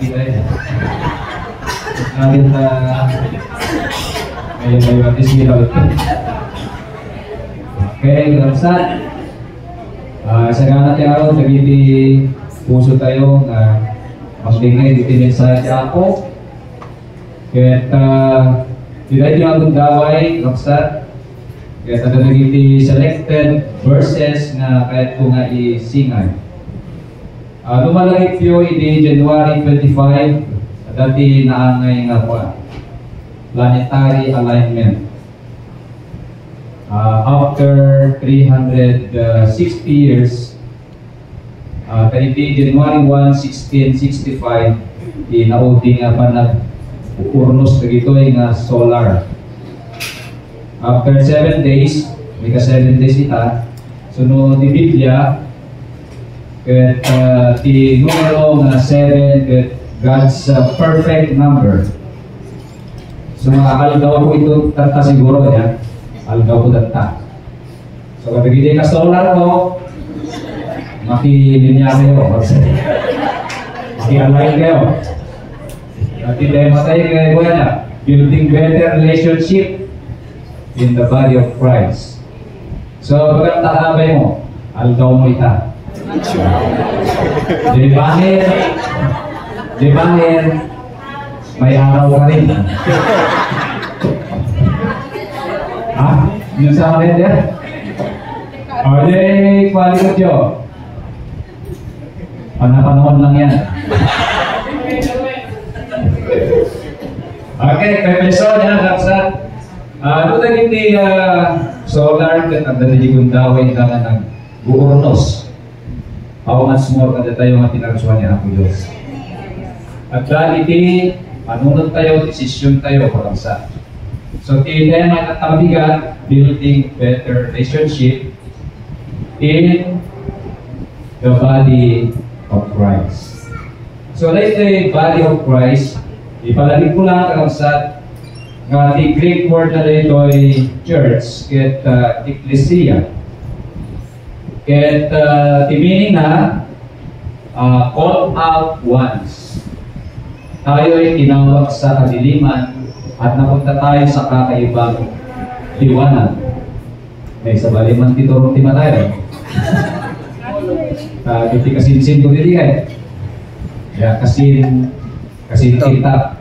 kita ya. Ngayon na ngayon at least ginawa ito. Okay, Ramsat. Sa gana tayo araw, nagiti puso tayo na magbingay dito mensahe ako. Kaya tidak tinatong daway, Ramsat. Kaya tayo nagiti selected verses na kahit ko nga isingay. Lumalagay po ini January 25, dati naangay nga po planetary alignment. After 360 years, January 1, 1665, inaudi nga pa nag-urnos na ito nga solar. After 7 days, may ka 7 days ita, sunod di Biblia, ket ti numero nga 7 ket God's perfect number. So mga aldaw ko ito tata siguro ya. Aldaw ko tata. So kapag hindi ka solar ko, makilinya kayo. Maki-align kayo. At hindi matay kayo na. Building better relationship in the body of Christ. So pagkat takabay mo, aldaw mo ita. Di bahir, may araw ka rin. Yun sa akin ya? O di, kwalikot yun. Panapanahon lang yan. Okay, pepeso niya, Kapsat. Doon na hindi solar, at hindi kong dawin ka nga ng buurnos. How much more kada tayo nga pinagsuhan niya ako Diyos. At dahil iti, panunod tayo, desisyon tayo, Kapsat. So, tema at tabigan, building better relationship in the body of Christ. So, like the body of Christ, ipalagay ko lang Kapsat, nga the Greek word na ito ay church, ket ecclesia. Ket the meaning na call out ones. Tayo ay tinawag sa kadiliman at napunta tayo sa kakaibang liwanag. May sa baliman titurong tima tayo. Hindi kasinsin ko dili kay. Ya kasin kita.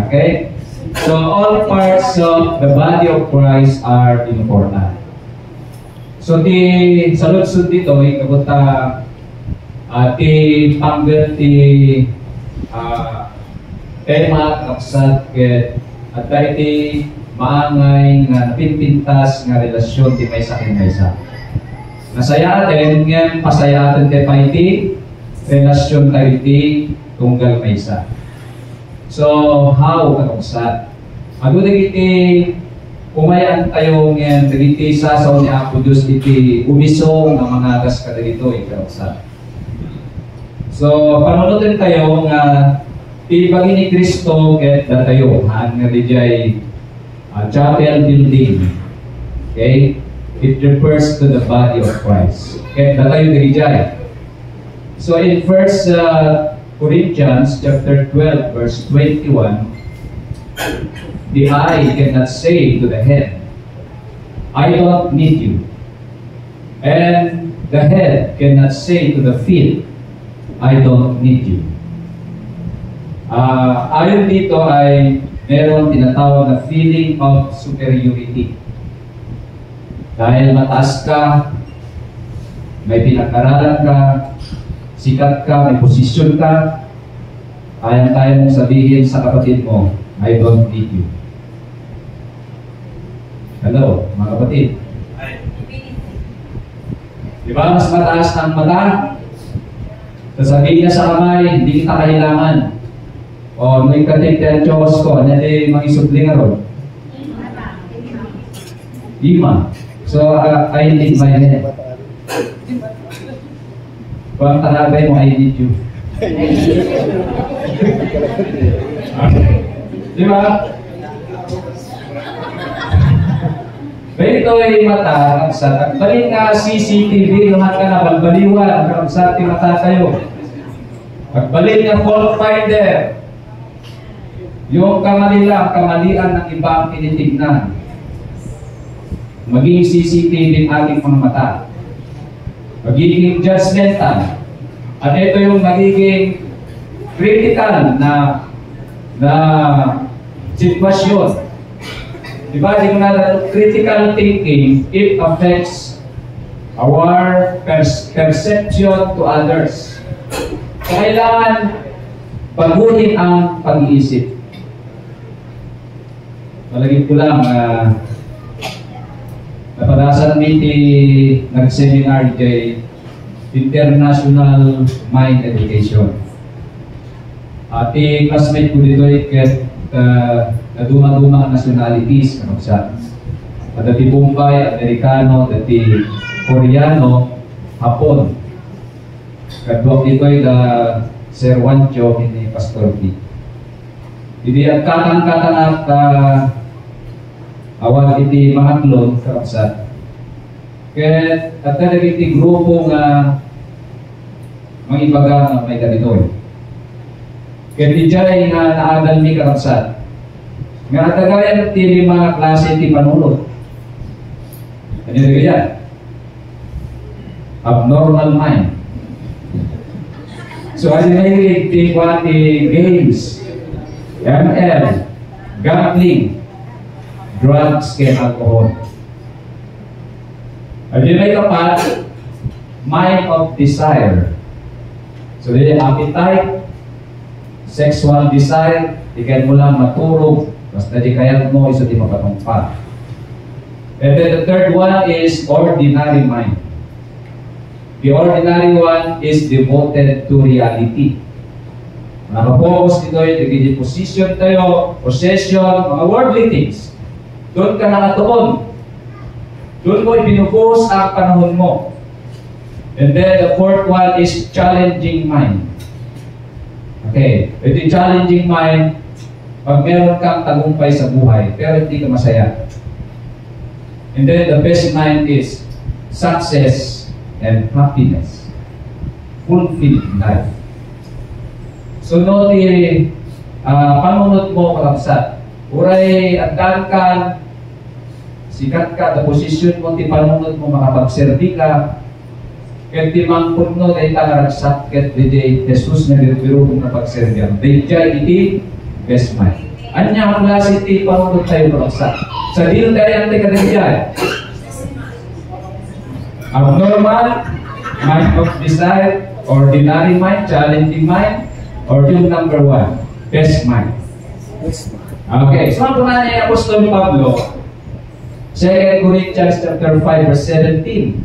Okay? So all parts of the body of Christ are important. So di salud-sud dito ay kabuta ti pangget ti tema Kapsat ket at ti maangay nga napinpintas nga relasyon ti maysa ken maysa. Nasaya atin ngem pasaya atin ti paiti relasyon tayo ti tunggal maysa. So how Kapsat? Adu dagiti umayan tayo ngem dagiti sasaw ni Apo Dios iti umisong nga mga gas kadagito Kapsat. So panunutin tayo nga ibagi ni Kristo ket datayo han nga dijay chapel building. Okay? It refers to the body of Christ. Ket datayo dijay. So in 1 Corinthians chapter 12 verse 21, the eye cannot say to the head, I don't need you. And the head cannot say to the feet, I don't need you. Ayon dito ay meron tinatawag na feeling of superiority. Dahil mataas ka, may pinag-aralan ka, sikat ka, may posisyon ka, kaya mong sabihin sa kapatid mo, I don't need you. Hello, mga kapatid. Diba mas mataas ng mata? Sasabihin niya sa kamay, hindi kita kailangan. O, may katik-tel chokos ko, ano yung mga isupli nga ron? 5. So, I need my head. Kung talabay mo, I need you. Diba? Pero ito ay mata, Kapsat. Balik nga CCTV, lahat ka na, balbaliwan, Kapsat, yung mata tayo. Pagbalik ng fault finder, yung kamalian ng ibang tinitignan, maging CCTV ng ating mga mata, magiging judgmental, at ito yung magiging critical na sitwasyon. Diba? Di ko na critical thinking, it affects our perception to others. Kailangan baguhin ang pag-iisip. Palagi ko lang napadasan nag-seminar kay International Mind Education. Ati classmate ko dito ket naduma-duma nationalities ano siya. Dati Bombay, Amerikano, dati Koreano, Hapon. Kadwa dito ay Sir Wancho ni Pastor P. Hindi ang katang-katang at awal iti mahatlon karapsat. Kaya at iti grupo nga mga ibaga nga may ganitoy. Kaya di dyan nga naadal ni karapsat. Nga natagayan iti mga klase iti panunod. Ano yung yan? Abnormal mind. So as in iti games, ML, gambling, drugs, and alcohol. At yun ay kapat, mind of desire. So yun appetite, sexual desire, ikan mo lang maturog, basta di kaya mo, isa di mapatungpa. And then the third one is ordinary mind. The ordinary one is devoted to reality. Nakapokus dito yung nagiging position tayo, possession, mga worldly things. Doon ka nakatuon. Doon mo ibinubuhos ang panahon mo. And then the fourth one is challenging mind. Okay, ito yung challenging mind, pag meron kang tagumpay sa buhay, pero hindi ka masaya. And then the best mind is success and happiness. Fulfilled life. So no, panunod mo kalapsat. Uray agdan ka, sikat ka, the position mo, ti panunod mo, makapagserbi ka, ket ti mangpunno day tangaragsak, ket di Jesus na biro kung napagserbihan. Day jay iti best mind. Anya ang klase ti panunod tayo kalapsat. Sa dil tayo ang tika day jay. Abnormal, mind of desire, ordinary mind, challenging mind, or yung number one, best mind. Okay, so ang puna ni Apostol Pablo, 2 Corinthians chapter 5 verse 17.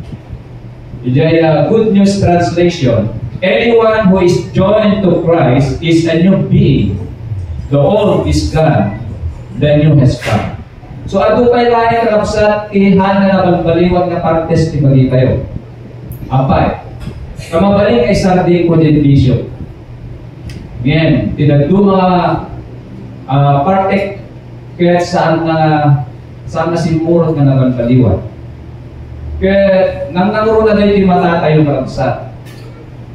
Ijay Good News Translation. Anyone who is joined to Christ is a new being. The old is gone, the new has come. So ato kay lain kapsat ihan na balbaliwag na partes ti bagi kayo. Apay. Kamabalik ay sardi ko din bishop. Ngayon, tinagdo mga parte kaya saan na simurot nga nabalbaliwag. Kaya nang nanguro na tayo yung matatay yung kapsat.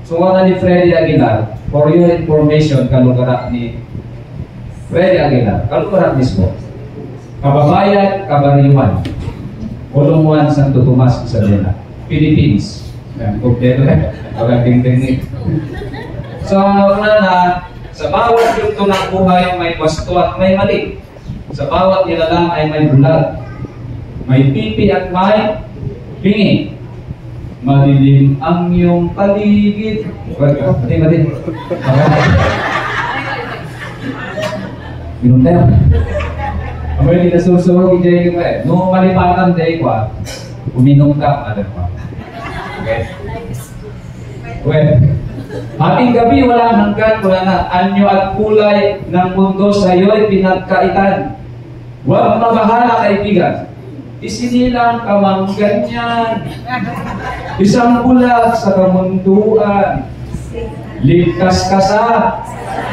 So wala ni Freddy Aguilar, for your information, kalugarak ni Freddy Aguilar, kalugarak mismo. Kababayan, Kabariwan, Ulungwan, Santo Tomas, Isabela, Philippines. Yan, kompleto na. Pagkating-tingin. So, sa bawat yugto ng buhay, may wasto at may mali. Sa bawat nilalang ay may bulag. May pipi at may pingi. Madilim ang iyong paligid. Mati. Minum tayo. Amay hindi nasusurog i-jay ka eh. Nung malipatan day ko uminom ka, alam pa. Okay? Well, ating gabi walang hanggan, wala na. Anyo at kulay ng mundo sa iyo'y pinagkaitan. Huwag mabahala, kaibigan. Isinilang ka mang ganyan. Isang bulag sa kamunduan. Ligtas ka sa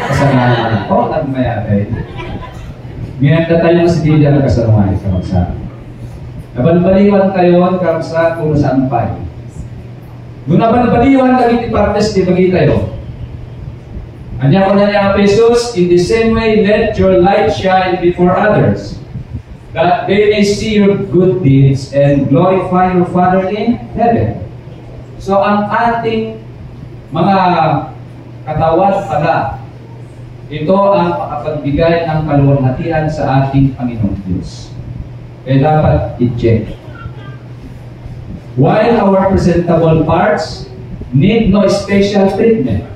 kasalanan. O, nagmayatay. Ngayon na tayo mas hindi ang kasalungan sa magsa. Nabalbaliwan tayo sa kung saan pa. Nung nabalbaliwan lagi ni partes di bagi tayo. Anya ko na niya Jesus, in the same way, let your light shine before others, that they may see your good deeds and glorify your Father in heaven. So, ang ating mga katawan pala, ito ang makapagbigay ng kaluwalhatian sa ating Panginoong Diyos. Kaya dapat i-check. While our presentable parts need no special treatment,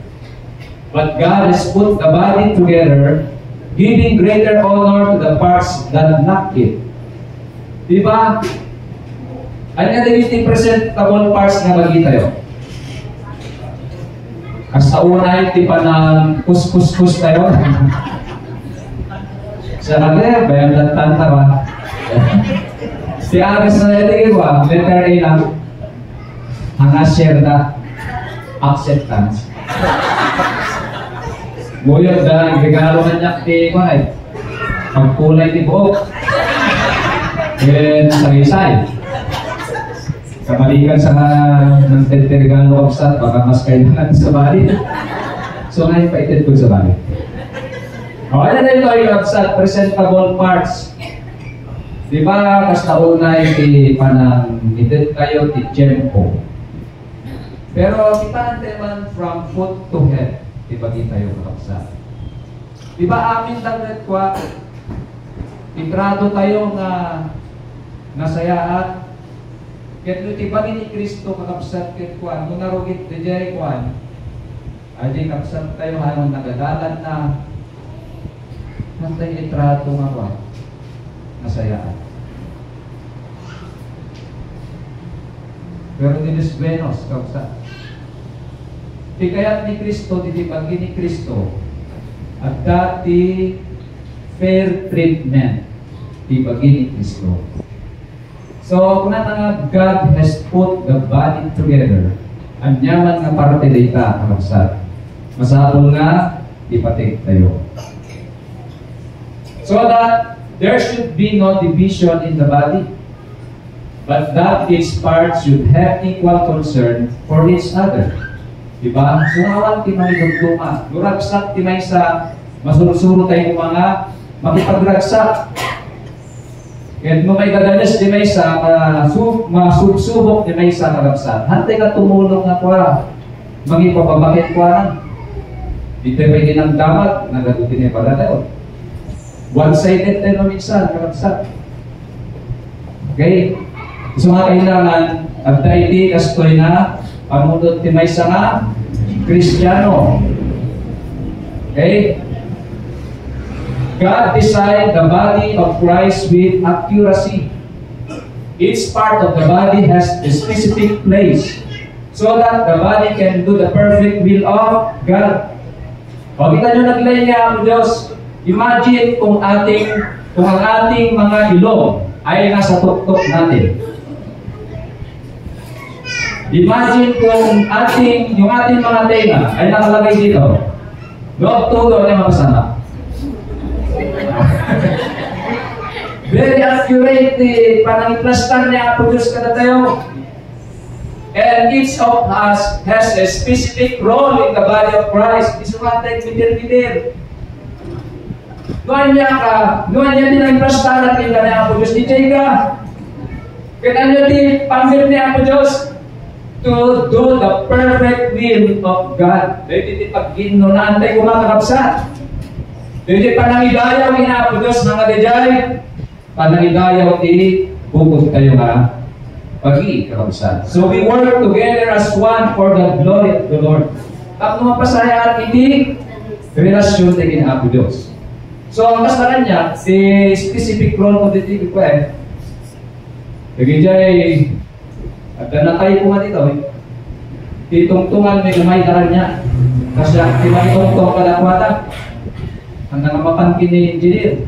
but God has put the body together, giving greater honor to the parts that lack it. Diba? Ano nga yung presentable parts nga bagi tayo? As sa una, di pa ng kus-kus-kus tayo. Sa kanya, bayan lang tanta ba? Si Aris na natin ba? Letter A lang. Ang share na acceptance. Nguyot dahil regalo na niya kay Kwanay. Pagkulay ni buhok. And sarisay. Kamalikan sa ng regalo kapsat, baka mas kailangan sa bali. So ngayon paitin ko sa bali. Okay na ito yung kapsat, presentable parts. Diba, kas naunay ti panang itin kayo ti Jempo. Pero kita naman from foot to head. Diba kita yung kapsa. Diba amin lang rin kwa, itrado tayo na nasayaan. Kaya diba ni Kristo kakapsat kaya kwa, kung narugit na dyan kwa, ay kapsat tayo hanong nagadalan na nantay itrado nga kwa, nasayaan. Pero dinis Venos, kapsat. Kaya ni Kristo, ditibagi ni Kristo, at dati fair treatment, ditibagi ni Kristo. So, kung nga God has put the body together, ang nyaman nga parte dita, kapsat. Masapol nga, ipatik tayo. So that there should be no division in the body, but that its parts should have equal concern for each other. Diba? Sumawan ti mga dugtuma. Duragsak ti may sa masurusuro tayo mga makipagragsak. Kaya mo may gadalas ti may sa masubsubok ti may sa karagsak. Hantay ka tumulong nga kwa. Magipababakit kwa na. Dito may ginamdamat. Nagadutin niya pala tayo. One-sided tayo minsan karagsak. Okay? So nga kailangan at dahi kastoy na pamunod ti may sa nga Kristiyano. Okay? God designed the body of Christ with accuracy. Each part of the body has a specific place so that the body can do the perfect will of God. O kita nyo naglay niya ang Diyos. Imagine kung ang ating mga ilong ay nasa tuktok natin. Imagine kung yung ating mga tenga ay nakalagay dito. Loob-tulo ay makasama. Very accurate, panangiplastan niya po Diyos kada tayo. And each of us has a specific role in the body of Christ. Isumatay, bidir-bidir. Doon niya dinangiplastan at yung niya po Diyos. DJ ka. Kaya nyo di panggil niya po Diyos to do the perfect will of God. Dahil di pag-gino na antay kumakakapsat. Dahil panangidayaw inapo Diyos mga dejay. Panangidayaw di bukod kayo nga pag-i-kakapsat. So we work together as one for the glory of the Lord. At mapasayaan hindi relasyon na ginapo Diyos. So ang kasaran niya, si specific role ko dito ko Dejay at nanatay ko nga dito titungtungan may gamay daran niya kasi tinatungtong kalakwata hanggang mapangkin ni engineer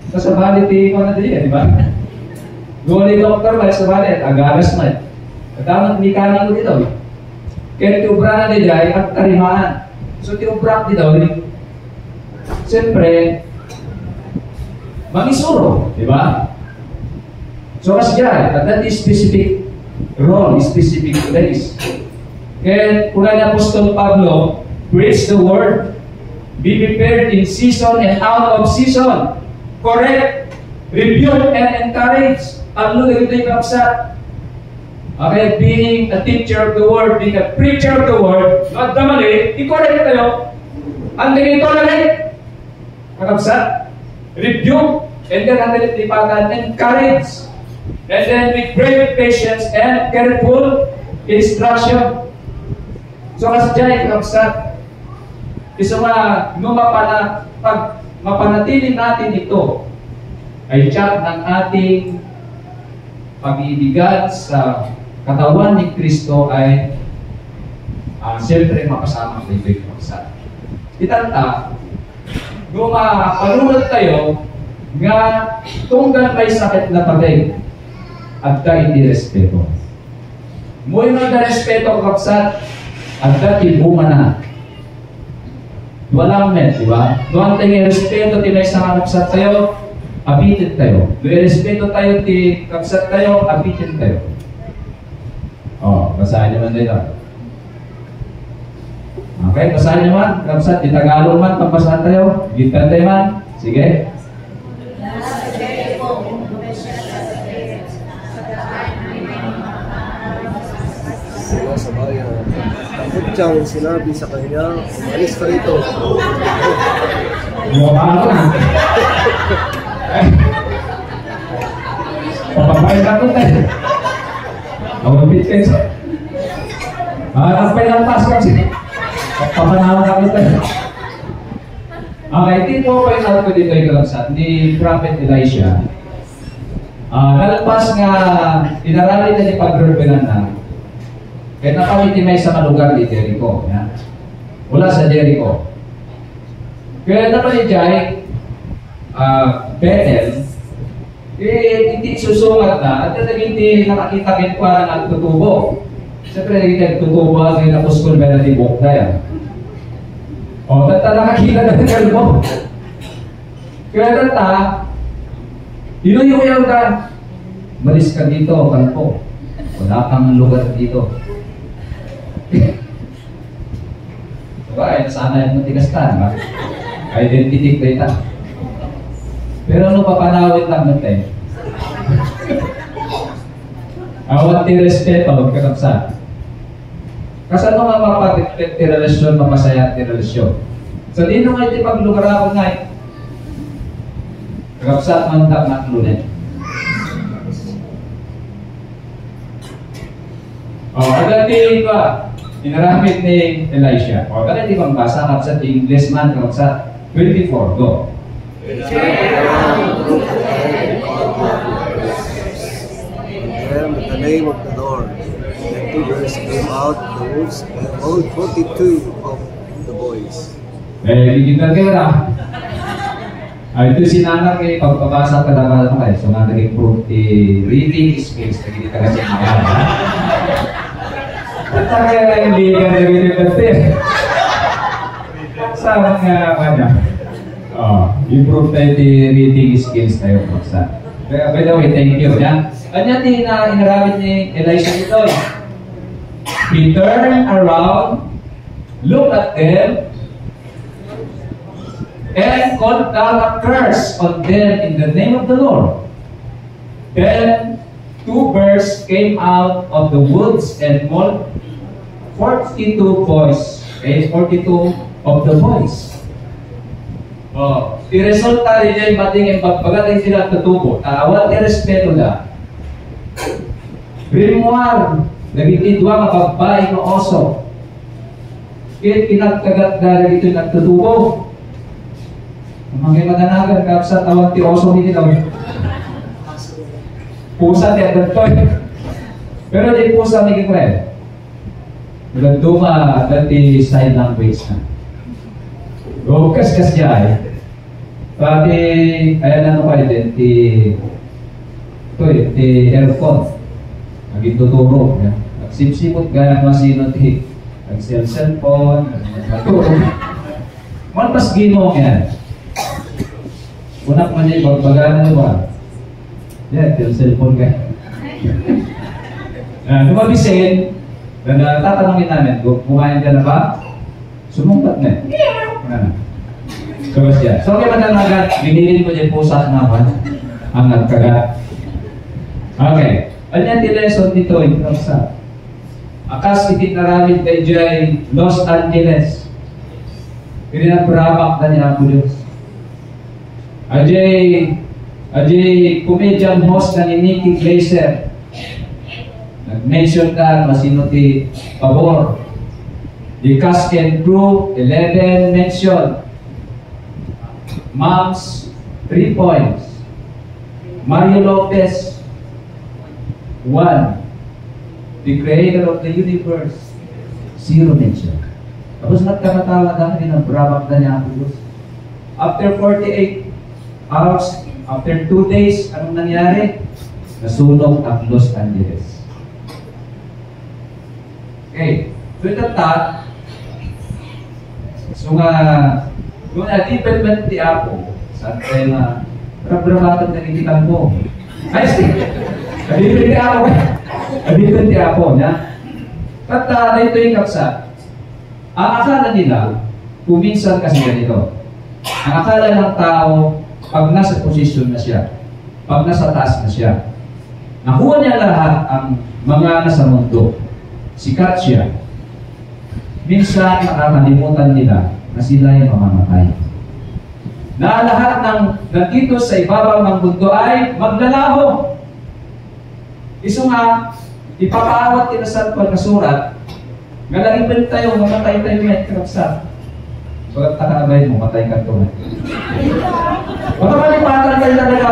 kasabali ko na din, di ba? Guli doktor ba sabali agagas na katamang mekanik ko dito kaya tiubra na din at karimaan so tiubra dito siyempre mangisuro, di ba? So as dyan, at that is specific role, specific place. Kaya kuna ni Apostol Pablo, preach the word, Be prepared in season and out of season. Correct, rebuke, and encourage. Ang lulog ito yung kapsat. Okay, being a teacher of the word, being a preacher of the word, not damali, i-correct tayo. Ang ganito na rin. Kapsat, rebuke, and then ang nalipatan, encourage. And then with great patience and careful instruction. So kasi dyan, kapsat, isa nga, pag mapanatili natin ito, ay tiyak ng ating pag-iibigan sa katawan ni Kristo ay siyempre mapasama sa ito yung kapsat. Itanta, nung palunod tayo, nga tunggal may sakit na patay at ka hindi respeto. Muy na respeto kapsat at ka tibuma na. Walang met, di ba? Doon tayo respeto tinay sa kapsat tayo, abitin tayo. Doon respeto tayo ti kapsat tayo, abitin tayo. Basahin naman dito. Okay, basahin naman. Kapsat, di Tagalog man, pagbasahan tayo. Gitan tayo man. Sige. Sa bayan, takot siyang sinabi sa kanya, umalis ka rito. Papapain ako tayo. Awabit kayo. Napay lang pas kasi. Papanawan ako tayo. Okay, dito po yung nato dito yung kalapsat ni Prophet Elisha. Nalpas nga, inarali na ni pag-revelan na. Kaya nakamitimay sa lugar ni Jericho. Yan. Mula sa Jericho. Kaya naman ni Jai, Bethel, hindi susungat na at hindi nakakita kayo pa na nagtutubo. Siyempre, hindi nagtutubo at napuskol ba na di Bokda yan. Tata nakakita na ng kalmo. Kaya tata, inuyuyaw ka. Malis ka dito, kalpo. Wala kang lugar dito. Diba? Sana yung matigastan, ba? Identity data. Pero ano papanawin lang natin? Awat ti respeto, kakapsat. Kasi ano nga mapatit ti relasyon, mapasaya ti relasyon. So, dito nga iti paglugar ako nga. Kakapsat, mandak na klunin. Agad di ba? Inaramit ni Elisha. Agad di bang basa kapsat English man kapsat 24. Go. Then with the name of the Lord, the two birds came out of the woods, and all 42 of the boys. Gigitan kayo na. Ito sinanang eh, pagpabasa ka na kayo. So nga nag-improve reading skills. Nagigita kasi mga at kaya hindi ka nag-reading sa mga kanya. Improve tayo di reading skills tayo. By the way, thank you. Kanya din na inaramit ni Elisha ito. He turned around, looked at them, and called down a curse on them in the name of the Lord. Then 2 birds came out of the woods and mauled 42 boys. Okay, 42 of the boys. Di resulta rin yung matingin pagpagaling sila tutubo. Awal ni respeto na. Grimoire, nagitidwa mababay ng oso. Kaya pinagkagat na rin ito nagtutubo. Mga maganagan kapsa tawag ti oso hindi daw. Pusa ti adagtoy. Pero di pusa ni Kikwel. Nagduma dati sign language na. Kas jay. Pati ayan ano kayo din ti aircon. Nagituturo. Nagsipsipot gaya masino ti nag-cellphone. Nagtuturo. Malpas ginong yan. Unak man niya bagbagaan na ba? Yan, cellphone ka. Tumabisin, tatanungin namin, kumain ka na ba? Sumungkat na. words yan. So, kaya matanagat, binilin ko dyan pusa naman ang nagkagat. Okay. Ano yan di lesson dito? Ito sa akas itinaramid kay Jay Los Angeles. Pinagbrabak na niya ang Diyos. Ajay comedian host na ni Nikki Glaser. Nag-mention ka masino ti pabor. The cast and crew 11 mention. Moms 3 points. Mario Lopez 1. The creator of the universe 0 mention. Tapos nagkakatawa dahil ng brabak na niya ang Diyos. After 48 hours, after 2 days, anong nangyari? Nasunog ang Los Angeles. Okay. So ito so nga, yung development di ako, saan tayo nga, brabatan na kinikitan ko. Ay, development di ako. Development di ako, niya. At ito yung kapsa. Ang akala nila, kuminsan kasi ganito. Ang akala ng tao, pag nasa posisyon na siya, pag nasa taas na siya, nakuha niya lahat ang mga nasa mundo. Sikat siya. Minsan, nakakalimutan nila na sila ay mamamatay. Na lahat ng nandito sa ibabaw ng mundo ay maglalaho. Iso nga, ipapaawat kinasal ko na surat, nga lagi pa tayo, mamatay tayo may kapsa. So, at nakakabay mo, matay ka ito. Baka malipatan kayo talaga.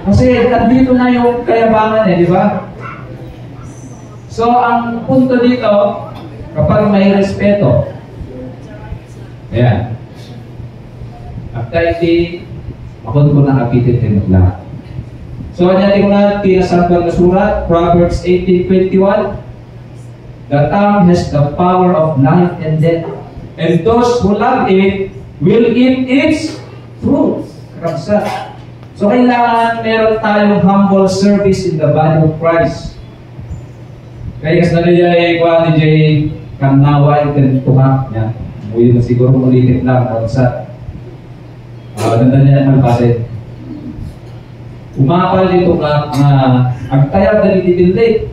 Kasi nandito na yung kayabangan di ba? So, ang punto dito, kapag may respeto, ayan, aktaiti, makon ko na apitin tinutla. So, natin ko na tinasabang na surat, Proverbs 18:21, the tongue has the power of life and death, and those who love it will eat its fruit. Kapsa. So, kailangan meron tayong humble service in the body of Christ. Kaya kasi naliyay ko ni Jay Kamnaway and tuhak niya. Muli na siguro ulitin lang. Sa ganda niya malbasin. Umapal dito ka na ang tayag na nititindig.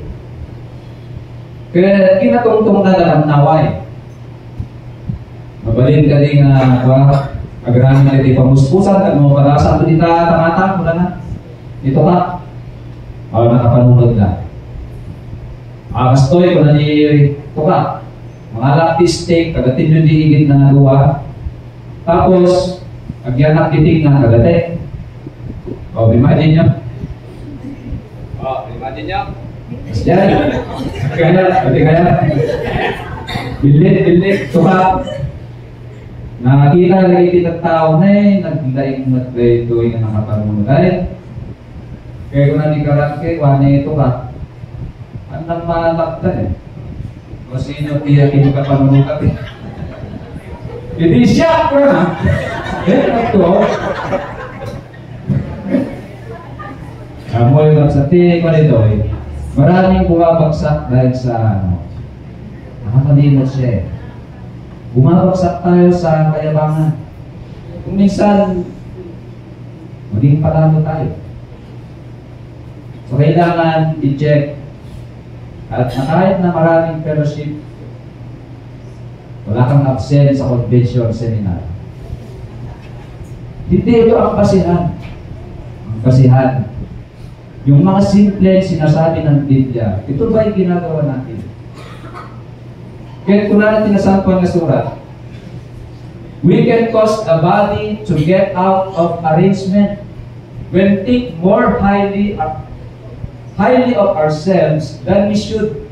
Kaya kinatungtong na Kamnaway. Mabalin ka din agrahan na iti pamuspusan at mga parasa ito dita tamatang mula na. Ito ka. Nakapanunod na. Kastoy ko na ni Tuka. Mga lapistik, kagatin nyo di igit na luwa. Tapos, agyanak kiting na kagate. Imagine nyo. Imagine nyo. Mas dyan. Kaya. Bilit, Tuka. Nakakita lagi kita tao na naglaing matredoy na nakapanunod. Kaya ko na ni Karangke, wane ito ka. Anong malaktan O sino tiyakin ka panunukat Hindi siya ko na. Ito. Amoy bagsak. Tingin ko nito maraming bumabagsak dahil sa nakakalimot siya Bumabagsak tayo sa kayabangan. Kung minsan, maging palalo tayo. So, kailangan i-check. At kahit na maraming fellowship, wala kang absent sa convention seminar. Hindi ito ang basihan. Ang basihan. Yung mga simple sinasabi ng Biblia, ito ba yung ginagawa natin? Kaya kung natin nasampan na surat, we can cause a body to get out of arrangement when think more highly of ourselves than we should,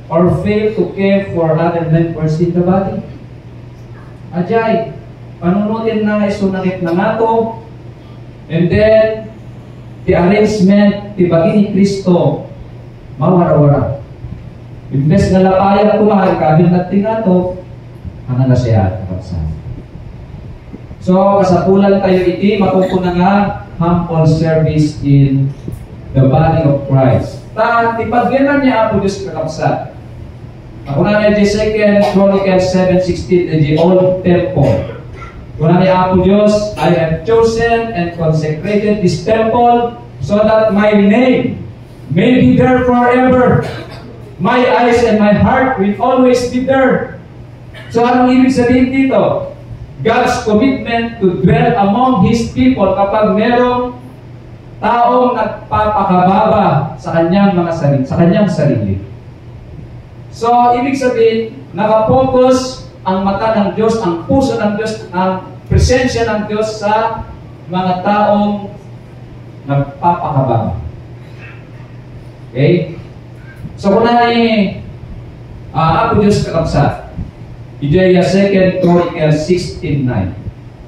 or fail to care for other members in the body. Ajay, panunutin na isunakit na nato, and then the arrangement tibagi ni Kristo mawara-wara. Imbes na lapayang kumahal kabil natin nato, ang nasihat na kapsaan. So, kasapulan tayo iti, makukunan nga humble service in the body of Christ. Tipagyanan niya ako Diyos kakapsat. Ako na niya di 2 Chronicles 7:16 di Old Temple. Kuna ni Apo Diyos, I have chosen and consecrated this temple so that my name may be there forever. My eyes and my heart will always be there. So anong ibig sabihin dito? God's commitment to dwell among His people kapag merong taong nagpapakababa sa kanyang mga sarili, sa kanyang sarili. So, ibig sabihin, nakapokus ang mata ng Diyos, ang puso ng Diyos, ang presensya ng Diyos sa mga taong nagpapakababa. Okay? So, kung ni Apo Diyos kakabsat, Isaiah 2 Chronicles 16:9.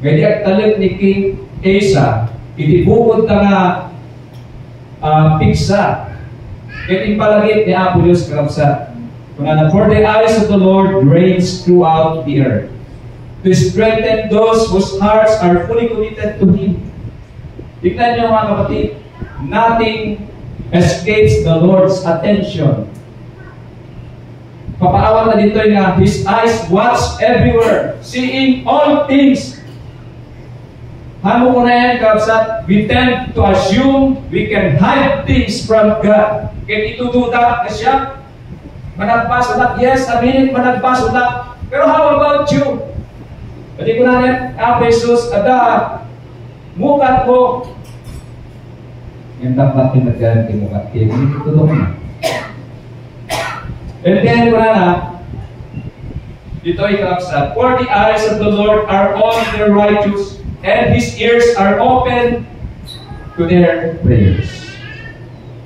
Gadi ang talit ni King Asa, itibukod ka nga piksa. Gadi palagit ni Apo Diyos kakabsat. For the eyes of the Lord reigns throughout the earth, to strengthen those whose hearts are fully committed to Him. Tignan niyo mga kapatid, nothing escapes the Lord's attention. Papaawat na dito nga, His eyes watch everywhere, seeing all things. Hamo ko na yan, kapsat, we tend to assume we can hide things from God. Kaya itududa na siya, managpas ulit, yes, a minute, managpas ulit. Pero how about you? Pwede ko na yan, Apo Jesus, ada, mukat mo. Yung dapat pinagyan kay mukat, kaya hindi tutulong na. And then, dito ay kapsat, for the eyes of the Lord are on their righteous, and His ears are open to their prayers.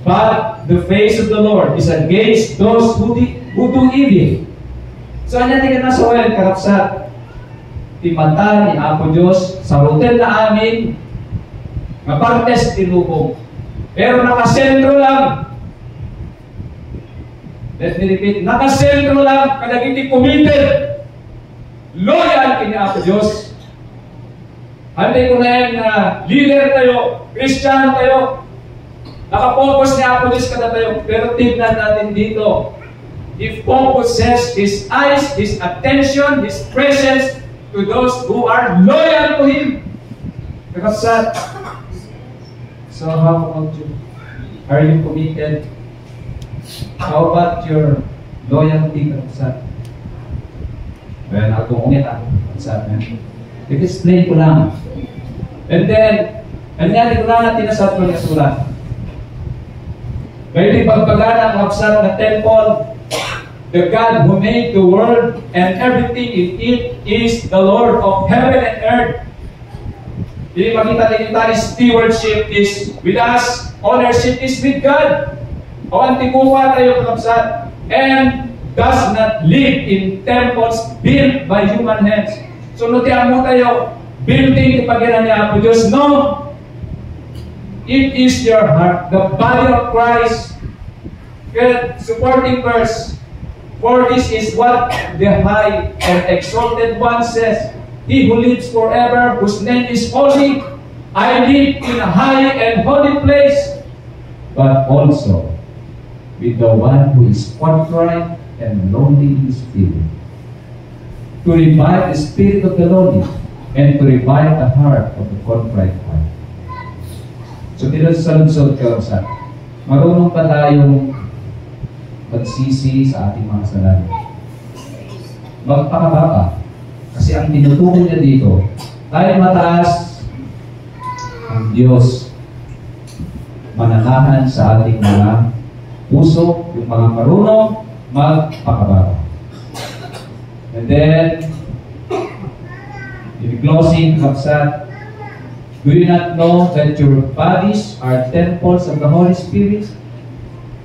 But the face of the Lord is against those who do evil. So, ano tingin na sa oil, kapsat? Timata ni Apo Diyos sa hotel na amin, nga partes tinubong. Pero nakasentro lang. Let me repeat, nakasentro lang, kanagiti committed, loyal kini Apo Diyos. Hantay ko na yan na leader tayo, Kristiyano tayo, nakapokus ni Apo Diyos kada tayo, pero tignan natin dito, He focuses His eyes, His attention, His presence to those who are loyal to Him. Because so how about you? Are you committed? How about your loyalty sa well, ako ungit sa i-explain ko lang. And then, anyari ko lang natin sa ating sulat. Kaya di pagpagana ang kapsat na temple, the God who made the world and everything in it is the Lord of heaven and earth. Hindi makita din tayo, stewardship is with us, ownership is with God. O antikuha tayo kapsat, and does not live in temples built by human hands. So, nutihan mo tayo, building ipagiran niya Apo Diyos. No! It is your heart, the body of Christ. Good, supporting verse. For this is what the high and exalted one says, He who lives forever, whose name is holy, I live in a high and holy place, but also with the one who is contrite and lowly in spirit, to revive the spirit of the lowly, and to revive the heart of the contrite one. So, tinasalunsod ka sa marunong pa tayong pagsisi sa ating mga kasalanan. Magpakababa. Kasi ang tinutukoy niya dito, tayo mataas ang Diyos mananahan sa ating mga puso, yung mga marunong magpakababa. And then, in closing, kapsat, do you not know that your bodies are temples of the Holy Spirit,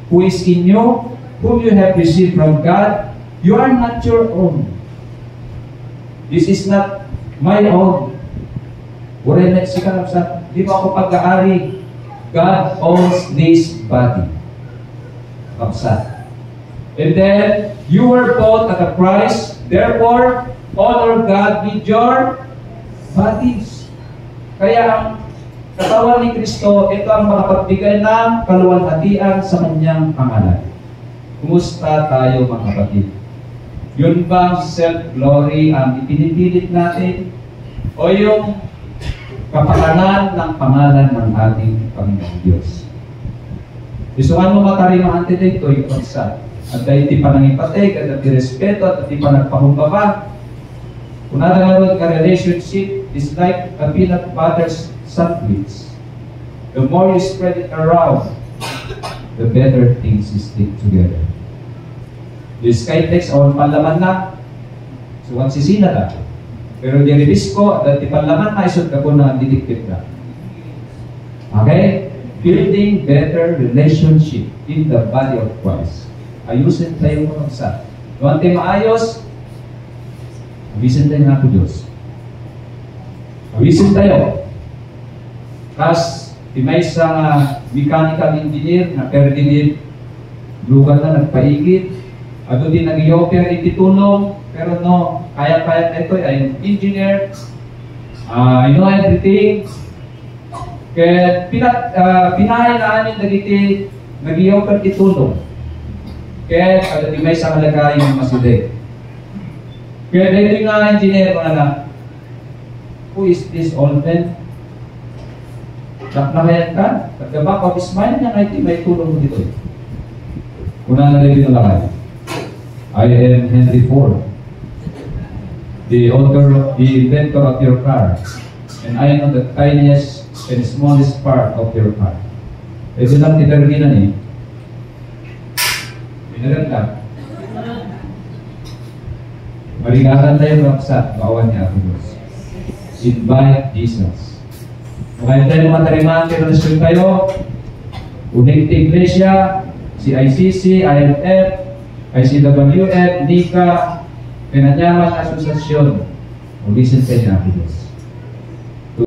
who is in you, whom you have received from God? You are not your own. This is not my own. Uray na si kapsat, di ba ako pag-aari? God owns this body. Kapsat. And then, you were bought at a price, therefore, honor God with your bodies. Kaya ang katawan ni Kristo, ito ang makapagbigay ng kaluwalhatian sa kanyang pangalan. Kumusta tayo mga kapatid? Yun bang self-glory ang ipinipilit natin? O o yung kapakanan ng pangalan ng ating Panginoong Diyos. Isuan mo matarimahan dito yung konsa. At dahil di pa nangipatig, at di respeto, at di pa nagpahumbaba. Kung nadagarod ka relationship is like a peanut butter sandwich. The more you spread it around, the better things stick together. Yung skytex, awan panlaman na, so ang sisina na. Pero di ribisco, at di panlaman na, isod ka po na didikit na. Okay? Building better relationship in the body of Christ. Ayusin tayo mo ng sa. Kung tayo maayos, awisin tayo nga po Diyos. Awisin tayo. Kas, may isang mechanical engineer na perdinit, lugar na nagpaigit, ado din nag-i-offer ititulong, pero no, kaya-kaya na ito ay engineer, I know everything. Kaya pinahay na amin nag-i-offer itulong. Kaya di may isang halagay yung masulit. Kaya dito nga engineer ko na, who is this old man? Naknakayan ka? At the back of his mind niya, may tulong mo dito. Una na rin pinalakay. I am Henry Ford, the inventor of your car. And I know the tiniest and smallest part of your car. Ito lang titerminan eh. Pinagal lang. Maligaran tayo ng sa bawang niya. Invite Jesus. Kaya tayo matarimaan kayo na siyang tayo. Unig Iglesia, si ICC, IFF, ICWF, NICA, Pinanyaman Asosasyon. Ulisin kayo na, Jesus.